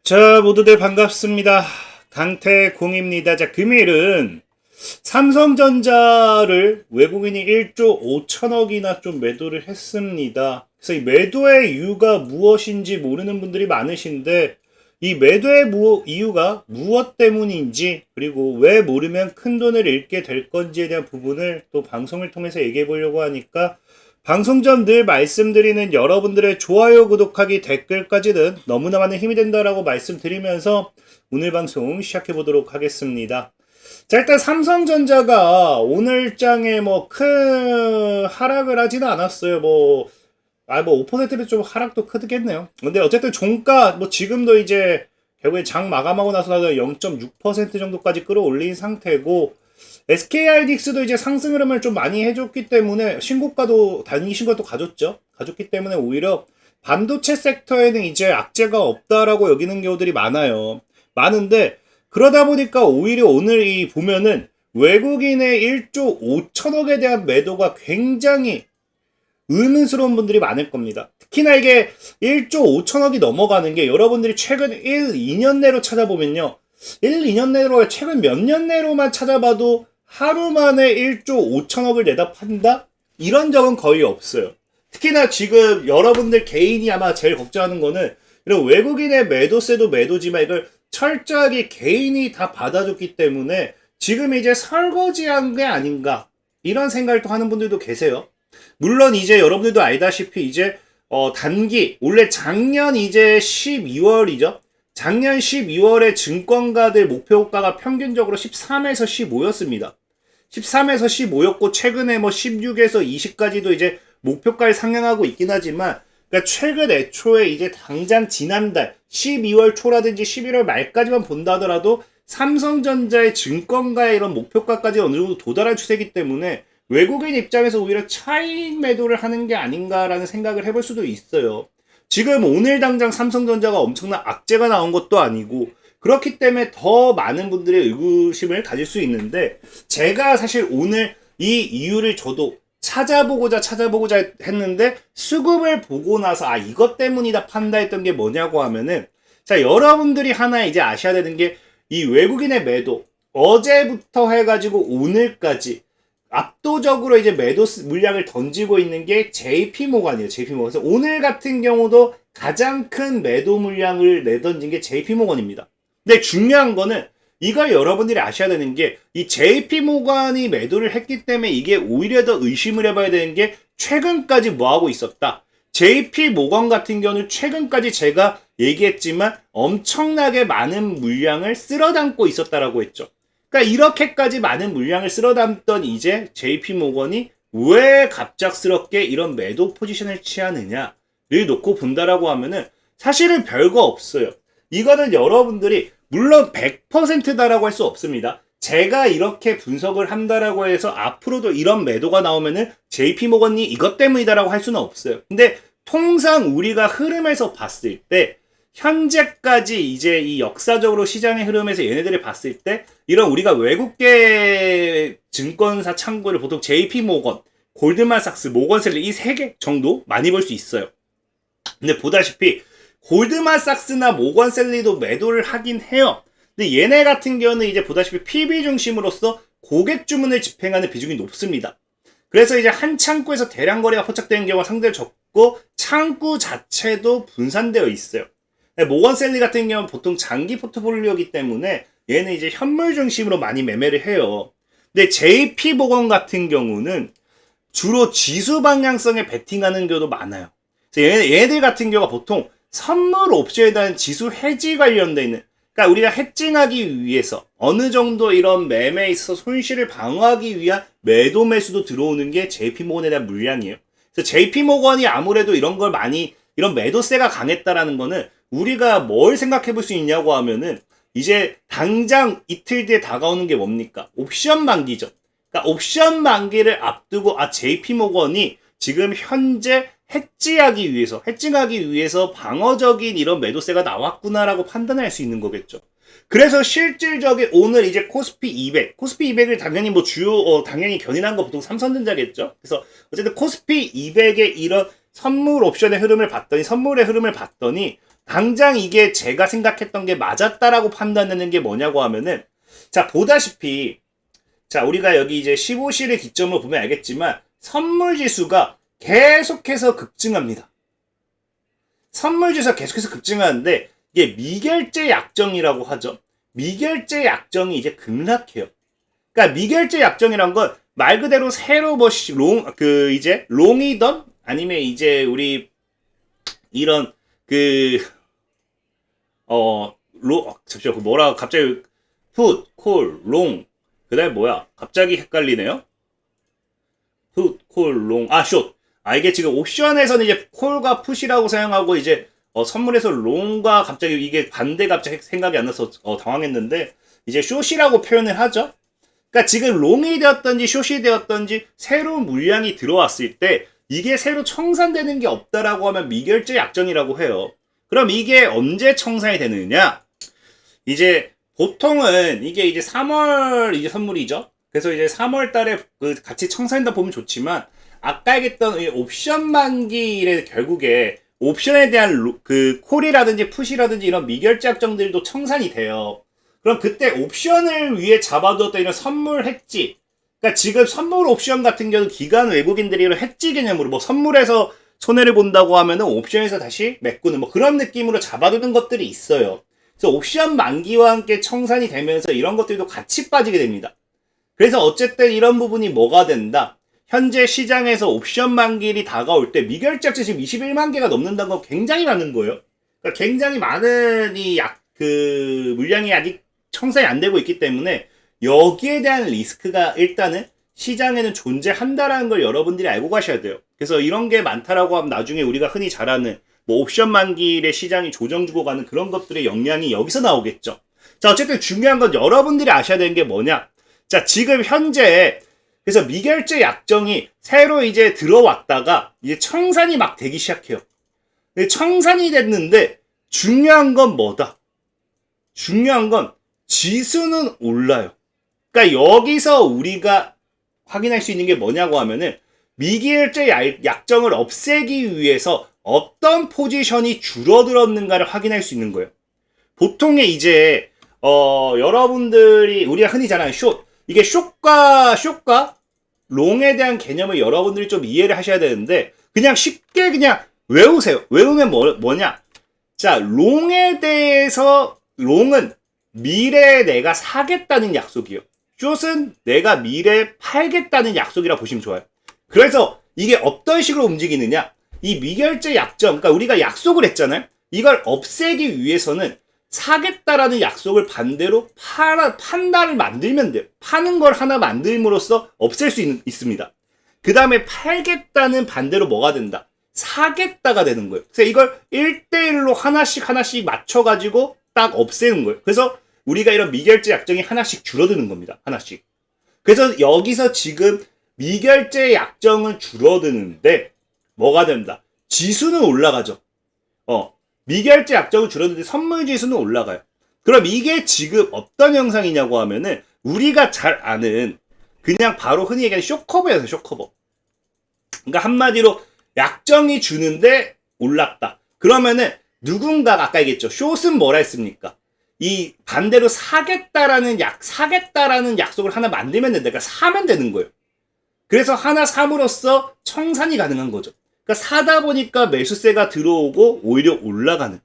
자, 모두들 반갑습니다. 강태공입니다. 자, 금일은 삼성전자를 외국인이 1조 5천억이나 좀 매도를 했습니다. 그래서 이 매도의 이유가 무엇인지 모르는 분들이 많으신데, 이 매도의 이유가 무엇 때문인지, 그리고 왜 모르면 큰 돈을 잃게 될 건지에 대한 부분을 또 방송을 통해서 얘기해 보려고 하니까, 방송 전 늘 말씀드리는 여러분들의 좋아요, 구독하기, 댓글까지는 너무나 많은 힘이 된다라고 말씀드리면서 오늘 방송 시작해 보도록 하겠습니다. 자, 일단 삼성전자가 오늘장에 큰 하락을 하지는 않았어요. 5%는 좀 하락도 크겠네요. 근데 어쨌든 종가, 지금도 이제 결국에 장 마감하고 나서 0.6% 정도까지 끌어올린 상태고, SK하이닉스도 이제 상승 흐름을 좀 많이 해줬기 때문에 단기 신고가도 가졌기 때문에 오히려 반도체 섹터에는 이제 악재가 없다라고 여기는 경우들이 많은데, 그러다 보니까 오히려 오늘 보면은 외국인의 1조 5천억에 대한 매도가 굉장히 의문스러운 분들이 많을 겁니다. 특히나 이게 1조 5천억이 넘어가는 게 여러분들이 최근 1, 2년 내로 찾아보면요. 1, 2년 내로 최근 몇 년 내로만 찾아봐도 하루 만에 1조 5천억을 내다 판다? 이런 적은 거의 없어요. 특히나 지금 여러분들 개인이 아마 제일 걱정하는 거는 이런 외국인의 매도세도 매도지만 이걸 철저하게 개인이 다 받아줬기 때문에 지금 이제 설거지한 게 아닌가 이런 생각을 또 하는 분들도 계세요. 물론 이제 여러분들도 알다시피 이제 단기 원래 작년 이제 12월이죠. 작년 12월에 증권가들 목표가가 평균적으로 13에서 15였습니다. 13에서 15였고 최근에 16에서 20까지도 이제 목표가를 상향하고 있긴 하지만, 그러니까 최근 애초에 이제 당장 지난달 12월 초라든지 11월 말까지만 본다 하더라도 삼성전자의 증권가의 이런 목표가까지 어느 정도 도달한 추세이기 때문에 외국인 입장에서 오히려 차익 매도를 하는 게 아닌가라는 생각을 해볼 수도 있어요. 지금 오늘 당장 삼성전자가 엄청난 악재가 나온 것도 아니고, 그렇기 때문에 더 많은 분들의 의구심을 가질 수 있는데, 제가 사실 오늘 이 이유를 저도 찾아보고자 했는데 수급을 보고 나서 이것 때문이다 판단했던 게 뭐냐고 하면은, 자, 여러분들이 하나 이제 아셔야 되는 게 이 외국인의 매도 어제부터 해가지고 오늘까지 압도적으로 이제 매도 물량을 던지고 있는 게 JP모건이에요. JP모건. 그래서 오늘 같은 경우도 가장 큰 매도 물량을 내던진 게 JP모건입니다. 근데 중요한 거는 이걸 여러분들이 아셔야 되는 게, 이 JP모건이 매도를 했기 때문에 이게 오히려 더 의심을 해봐야 되는 게, 최근까지 뭐하고 있었다. JP모건 같은 경우는 최근까지 제가 얘기했지만 엄청나게 많은 물량을 쓸어 담고 있었다라고 했죠. 그러니까 이렇게까지 많은 물량을 쓸어 담던 이제 JP모건이 왜 갑작스럽게 이런 매도 포지션을 취하느냐를 놓고 본다라고 하면은 사실은 별거 없어요. 이거는 여러분들이 물론 100%다라고 할 수 없습니다. 제가 이렇게 분석을 한다라고 해서 앞으로도 이런 매도가 나오면은 JP모건이 이것 때문이다라고 할 수는 없어요. 근데 통상 우리가 흐름에서 봤을 때, 현재까지 이제 이 역사적으로 시장의 흐름에서 얘네들을 봤을 때, 이런 우리가 외국계 증권사 창구를 보통 JP모건, 골드만삭스, 모건셀리 이 세 개 정도 많이 볼 수 있어요. 근데 보다시피 골드만삭스나 모건셀리도 매도를 하긴 해요. 근데 얘네 같은 경우는 이제 보다시피 PB 중심으로서 고객 주문을 집행하는 비중이 높습니다. 그래서 이제 한 창구에서 대량 거래가 포착되는 경우가 상대로 적고 창구 자체도 분산되어 있어요. 모건셀리 같은 경우는 보통 장기 포트폴리오이기 때문에 얘는 이제 현물 중심으로 많이 매매를 해요. 근데 JP모건 같은 경우는 주로 지수 방향성에 베팅하는 경우도 많아요. 그래서 얘네들 같은 경우가 보통 선물 옵션에 대한 지수 해지 관련돼 있는, 그러니까 우리가 해칭하기 위해서 어느 정도 이런 매매에 있어서 손실을 방어하기 위한 매도 매수도 들어오는 게 JP모건에 대한 물량이에요. 그래서 JP모건이 아무래도 이런 걸 많이, 이런 매도세가 강했다라는 거는 우리가 뭘 생각해 볼 수 있냐고 하면은, 이제 당장 이틀 뒤에 다가오는 게 뭡니까? 옵션 만기죠. 그러니까 옵션 만기를 앞두고 JP모건이 지금 현재 해칭하기 위해서 방어적인 이런 매도세가 나왔구나라고 판단할 수 있는 거겠죠. 그래서 실질적인 오늘 이제 코스피 200을 당연히 당연히 견인한 거 보통 삼성전자겠죠. 그래서 어쨌든 코스피 200의 이런 선물의 흐름을 봤더니 당장 이게 제가 생각했던 게 맞았다라고 판단되는 게 뭐냐고 하면은, 자, 보다시피, 자, 우리가 여기 이제 15시를 기점으로 보면 알겠지만, 선물 지수가 계속해서 급증합니다. 선물 지수가 계속해서 급증하는데, 이게 미결제 약정이라고 하죠. 미결제 약정이 이제 급락해요. 그러니까 미결제 약정이란 건 말 그대로 새로 뭐 이제 롱이던 아니면 이제 우리 이런 잠시만, 뭐라 갑자기 풋, 콜, 롱, 그다음에 뭐야? 갑자기 헷갈리네요. 풋, 콜, 롱, 숏. 이게 지금 옵션에서는 이제 콜과 풋이라고 사용하고 이제 선물에서 롱과 갑자기 이게 반대 갑자기 생각이 안 나서 당황했는데 이제 숏이라고 표현을 하죠. 그러니까 지금 롱이 되었던지 숏이 되었던지 새로운 물량이 들어왔을 때 이게 새로 청산되는 게 없다라고 하면 미결제 약정이라고 해요. 그럼 이게 언제 청산이 되느냐? 이제 보통은 이게 이제 3월 이제 선물이죠. 그래서 이제 3월 달에 같이 청산된다 보면 좋지만 아까 얘기했던 이 옵션 만기에 결국에 옵션에 대한 콜이라든지 풋이라든지 이런 미결제 약정들도 청산이 돼요. 그럼 그때 옵션을 위해 잡아두었던 이런 선물 해지, 그러니까 지금 선물 옵션 같은 경우는 기관 외국인들이 이런 해지 개념으로 뭐 선물에서 손해를 본다고 하면은 옵션에서 다시 메꾸는 뭐 그런 느낌으로 잡아두는 것들이 있어요. 그래서 옵션 만기와 함께 청산이 되면서 이런 것들도 같이 빠지게 됩니다. 그래서 어쨌든 이런 부분이 뭐가 된다? 현재 시장에서 옵션 만기일이 다가올 때 미결제약정 지금 21만 개가 넘는다는 건 굉장히 많은 거예요. 그러니까 굉장히 많은 물량이 아직 청산이 안 되고 있기 때문에 여기에 대한 리스크가 일단은 시장에는 존재한다라는 걸 여러분들이 알고 가셔야 돼요. 그래서 이런 게 많다라고 하면 나중에 우리가 흔히 잘 아는 뭐 옵션 만기일에 시장이 조정 주고 가는 그런 것들의 영향이 여기서 나오겠죠. 자, 어쨌든 중요한 건 여러분들이 아셔야 되는 게 뭐냐? 자, 지금 현재 그래서 미결제 약정이 새로 이제 들어왔다가 이제 청산이 막 되기 시작해요. 청산이 됐는데 중요한 건 뭐다? 중요한 건 지수는 올라요. 그러니까 여기서 우리가 확인할 수 있는 게 뭐냐고 하면은 미결제 약정을 없애기 위해서 어떤 포지션이 줄어들었는가를 확인할 수 있는 거예요. 보통의 이제 여러분들이 우리가 흔히 잘 아는 숏, 이게 숏과 롱에 대한 개념을 여러분들이 좀 이해를 하셔야 되는데 그냥 쉽게 그냥 외우세요. 외우면 뭐냐? 자, 롱에 대해서 롱은 미래에 내가 사겠다는 약속이요. 숏은 내가 미래에 팔겠다는 약속이라 보시면 좋아요. 그래서 이게 어떤 식으로 움직이느냐? 이 미결제 약정, 그러니까 우리가 약속을 했잖아요. 이걸 없애기 위해서는 사겠다라는 약속을 반대로 판단을 만들면 돼요. 파는 걸 하나 만들므로써 없앨 수 있습니다. 그 다음에 팔겠다는 반대로 뭐가 된다? 사겠다가 되는 거예요. 그래서 이걸 1대1로 하나씩 맞춰가지고 딱 없애는 거예요. 그래서 우리가 이런 미결제 약정이 하나씩 줄어드는 겁니다. 하나씩. 그래서 여기서 지금 미결제 약정은 줄어드는데 뭐가 된다? 지수는 올라가죠. 미결제 약정은 줄어드는데 선물 지수는 올라가요. 그럼 이게 지금 어떤 현상이냐고 하면은 우리가 잘 아는 그냥 바로 흔히 얘기하는 쇼커버예요. 쇼커버. 그러니까 한마디로 약정이 주는데 올랐다. 그러면은 누군가가 아까 얘기했죠. 숏은 뭐라 했습니까? 이 반대로 사겠다라는 약속을 하나 만들면 된다. 그러니까 사면 되는 거예요. 그래서 하나 삼으로써 청산이 가능한 거죠. 그러니까 사다 보니까 매수세가 들어오고 오히려 올라가는.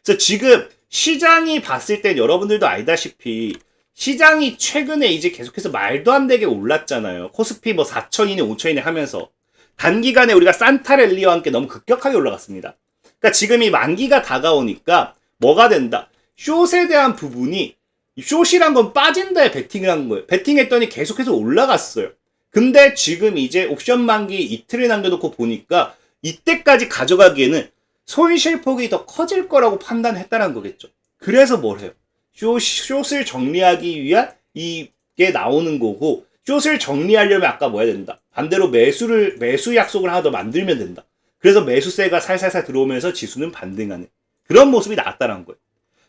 그래서 지금 시장이 봤을 때 여러분들도 알다시피 시장이 최근에 이제 계속해서 말도 안 되게 올랐잖아요. 코스피 뭐 4천이네 5천이네 하면서 단기간에 우리가 산타랠리와 함께 너무 급격하게 올라갔습니다. 그러니까 지금 이 만기가 다가오니까 뭐가 된다? 숏에 대한 부분이 숏이란 건 빠진다에 베팅을 한 거예요. 베팅했더니 계속해서 올라갔어요. 근데 지금 이제 옵션 만기 이틀을 남겨놓고 보니까 이때까지 가져가기에는 손실폭이 더 커질 거라고 판단했다는 거겠죠. 그래서 뭘 해요? 숏을 정리하기 위한 이게 나오는 거고 숏을 정리하려면 아까 뭐 해야 된다? 반대로 매수 약속을 하나 더 만들면 된다. 그래서 매수세가 살살살 들어오면서 지수는 반등하는 그런 모습이 나왔다는 거예요.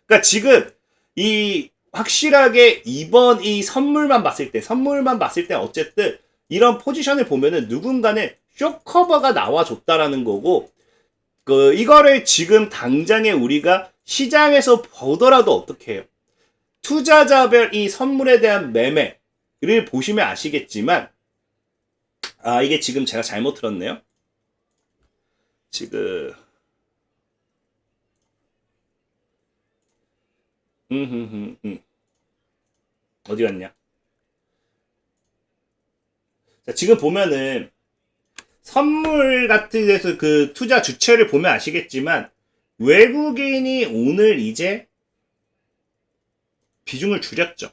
그러니까 지금 이 확실하게 이번 이 선물만 봤을 때 어쨌든 이런 포지션을 보면은 누군가는 숏커버가 나와줬다라는 거고 이거를 지금 당장에 우리가 시장에서 보더라도 어떻게 해요? 투자자별 이 선물에 대한 매매를 보시면 아시겠지만, 이게 지금 제가 잘못 들었네요. 지금, 어디 갔냐? 자, 지금 보면은, 선물 같은 데서 그 투자 주체를 보면 아시겠지만, 외국인이 오늘 이제 비중을 줄였죠.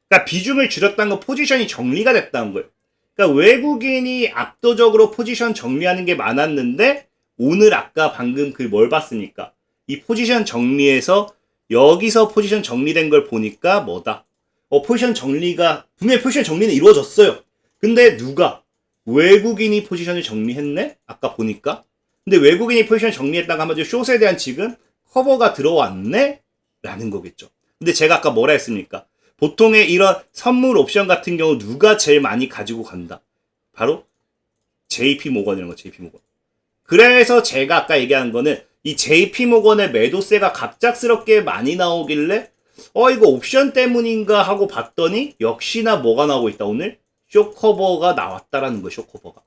그러니까 비중을 줄였다는 건 포지션이 정리가 됐다는 거예요. 그러니까 외국인이 압도적으로 포지션 정리하는 게 많았는데, 오늘 아까 방금 그 뭘 봤습니까? 이 포지션 정리에서 여기서 포지션 정리된 걸 보니까 뭐다? 포지션 정리가, 분명히 포지션 정리는 이루어졌어요. 근데 누가? 외국인이 포지션을 정리했네? 아까 보니까. 근데 외국인이 포지션 정리했다가 한마디로 숏에 대한 지금 커버가 들어왔네? 라는 거겠죠. 근데 제가 아까 뭐라 했습니까? 보통의 이런 선물 옵션 같은 경우 누가 제일 많이 가지고 간다? 바로 JP모건이라는 거, JP모건. 그래서 제가 아까 얘기한 거는 이 JP모건의 매도세가 갑작스럽게 많이 나오길래 이거 옵션 때문인가 하고 봤더니 역시나 뭐가 나오고 있다 오늘? 숏커버가 나왔다라는 거예요. 숏커버가.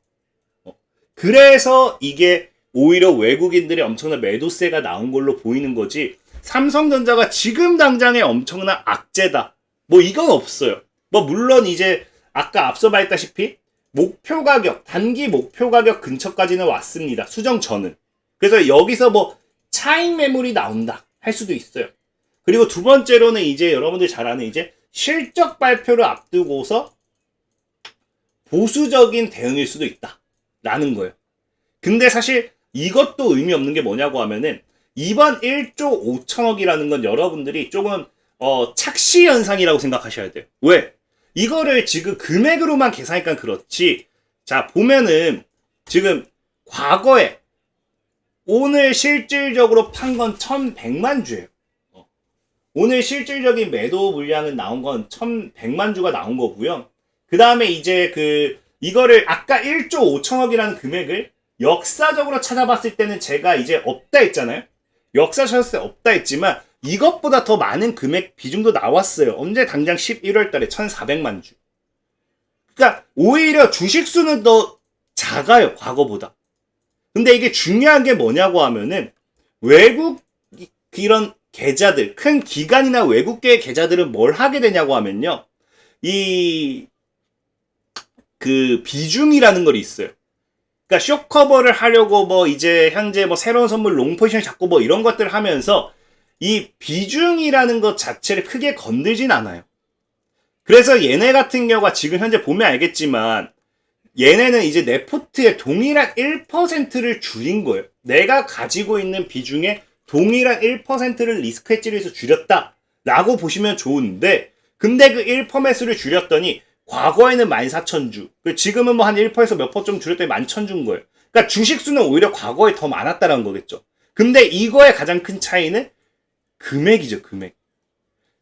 그래서 이게 오히려 외국인들의 엄청난 매도세가 나온 걸로 보이는 거지, 삼성전자가 지금 당장에 엄청난 악재다, 뭐 이건 없어요. 뭐 물론 이제 아까 앞서 말했다시피 목표 가격, 단기 목표 가격 근처까지는 왔습니다. 수정 전은. 그래서 여기서 뭐 차익 매물이 나온다 할 수도 있어요. 그리고 두 번째로는 이제 여러분들이 잘 아는 이제 실적 발표를 앞두고서 보수적인 대응일 수도 있다 라는 거예요. 근데 사실 이것도 의미 없는 게 뭐냐고 하면은 이번 1조 5천억이라는 건 여러분들이 조금 착시 현상이라고 생각하셔야 돼요. 왜? 이거를 지금 금액으로만 계산하니까 그렇지. 자, 보면은 지금 과거에 오늘 실질적으로 판 건 1100만 주예요. 오늘 실질적인 매도 물량은 나온 건 1100만 주가 나온 거고요. 그 다음에 이제 이거를 아까 1조 5천억이라는 금액을 역사적으로 찾아봤을 때는 제가 이제 없다 했잖아요. 역사 찾았을 때 없다 했지만 이것보다 더 많은 금액 비중도 나왔어요. 언제? 당장 11월 달에 1,400만 주. 그러니까 오히려 주식 수는 더 작아요, 과거보다. 근데 이게 중요한 게 뭐냐고 하면은 외국 이런 계좌들, 큰 기관이나 외국계의 계좌들은 뭘 하게 되냐고 하면요. 그 비중이라는 걸 있어요. 그러니까 숏커버를 하려고 뭐 이제 현재 뭐 새로운 선물 롱포지션 잡고 뭐 이런 것들 하면서 이 비중이라는 것 자체를 크게 건들진 않아요. 그래서 얘네 같은 경우가 지금 현재 보면 알겠지만 얘네는 이제 내 포트에 동일한 1%를 줄인 거예요. 내가 가지고 있는 비중에 동일한 1%를 리스크 헤지를 해서 줄였다 라고 보시면 좋은데, 근데 그 1%를 줄였더니 과거에는 14,000주, 지금은 뭐 한 1%에서 몇 퍼센트 좀 줄였더니 11,000주인 거예요. 그러니까 주식수는 오히려 과거에 더 많았다는 거겠죠. 근데 이거의 가장 큰 차이는 금액이죠, 금액.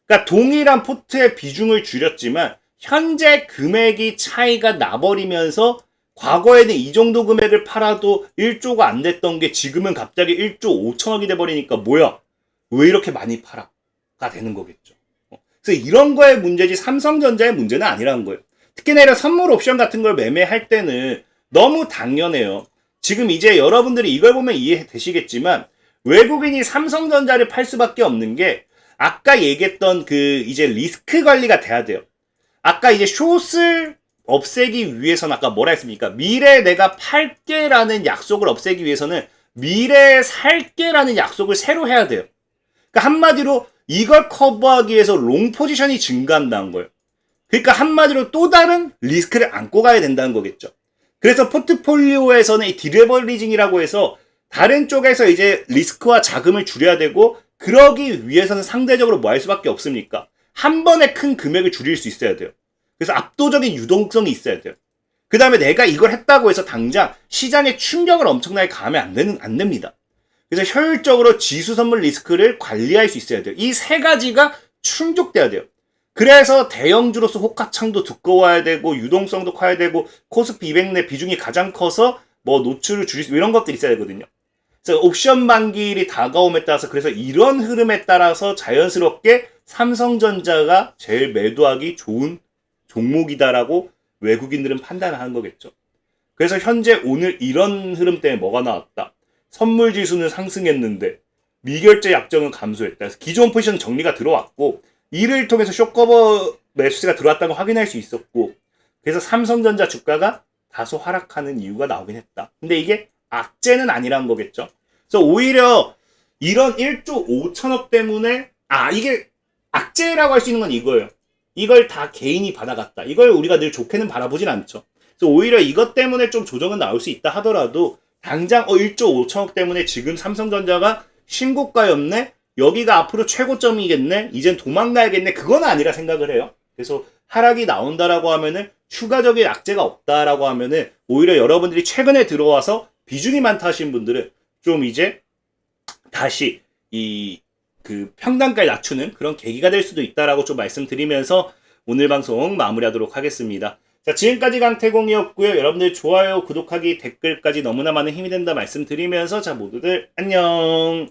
그러니까 동일한 포트의 비중을 줄였지만 현재 금액이 차이가 나버리면서 과거에는 이 정도 금액을 팔아도 1조가 안 됐던 게 지금은 갑자기 1조 5천억이 돼버리니까 뭐야? 왜 이렇게 많이 팔아? 가 되는 거겠죠. 그래서 이런 거의 문제지 삼성전자의 문제는 아니라는 거예요. 특히나 이런 선물 옵션 같은 걸 매매할 때는 너무 당연해요. 지금 이제 여러분들이 이걸 보면 이해되시겠지만 외국인이 삼성전자를 팔 수밖에 없는 게 아까 얘기했던 이제 리스크 관리가 돼야 돼요. 아까 이제 숏을 없애기 위해서는 아까 뭐라 했습니까? 미래에 내가 팔게라는 약속을 없애기 위해서는 미래에 살게라는 약속을 새로 해야 돼요. 그러니까 한마디로 이걸 커버하기 위해서 롱 포지션이 증가한다는 거예요. 그러니까 한마디로 또 다른 리스크를 안고 가야 된다는 거겠죠. 그래서 포트폴리오에서는 이 디레버리징이라고 해서 다른 쪽에서 이제 리스크와 자금을 줄여야 되고, 그러기 위해서는 상대적으로 뭐 할 수밖에 없습니까? 한 번에 큰 금액을 줄일 수 있어야 돼요. 그래서 압도적인 유동성이 있어야 돼요. 그 다음에 내가 이걸 했다고 해서 당장 시장에 충격을 엄청나게 가하면 안 됩니다. 그래서 효율적으로 지수 선물 리스크를 관리할 수 있어야 돼요. 이 세 가지가 충족돼야 돼요. 그래서 대형주로서 호가창도 두꺼워야 되고, 유동성도 커야 되고, 코스피 200 내 비중이 가장 커서 뭐 노출을 줄일 수, 이런 것들이 있어야 되거든요. 그래서 옵션 만기일이 다가옴에 따라서 그래서 이런 흐름에 따라서 자연스럽게 삼성전자가 제일 매도하기 좋은 종목이다라고 외국인들은 판단을 하는 거겠죠. 그래서 현재 오늘 이런 흐름 때문에 뭐가 나왔다. 선물 지수는 상승했는데 미결제 약정은 감소했다. 그래서 기존 포지션 정리가 들어왔고 이를 통해서 쇼커버 매수세가 들어왔다는 걸 확인할 수 있었고 그래서 삼성전자 주가가 다소 하락하는 이유가 나오긴 했다. 근데 이게 악재는 아니란 거겠죠. 그래서 오히려 이런 1조 5천억 때문에 이게 악재라고 할 수 있는 건 이거예요. 이걸 다 개인이 받아갔다. 이걸 우리가 늘 좋게는 바라보진 않죠. 그래서 오히려 이것 때문에 좀 조정은 나올 수 있다 하더라도 당장 1조 5천억 때문에 지금 삼성전자가 신고가였네? 여기가 앞으로 최고점이겠네? 이젠 도망가야겠네? 그건 아니라 생각을 해요. 그래서 하락이 나온다라고 하면은 추가적인 악재가 없다라고 하면은 오히려 여러분들이 최근에 들어와서 비중이 많다 하신 분들은 좀 이제 다시 그 평단가를 낮추는 그런 계기가 될 수도 있다라고 좀 말씀드리면서 오늘 방송 마무리하도록 하겠습니다. 자, 지금까지 강태공이었고요. 여러분들 좋아요, 구독하기, 댓글까지 너무나 많은 힘이 된다 말씀드리면서 자, 모두들 안녕.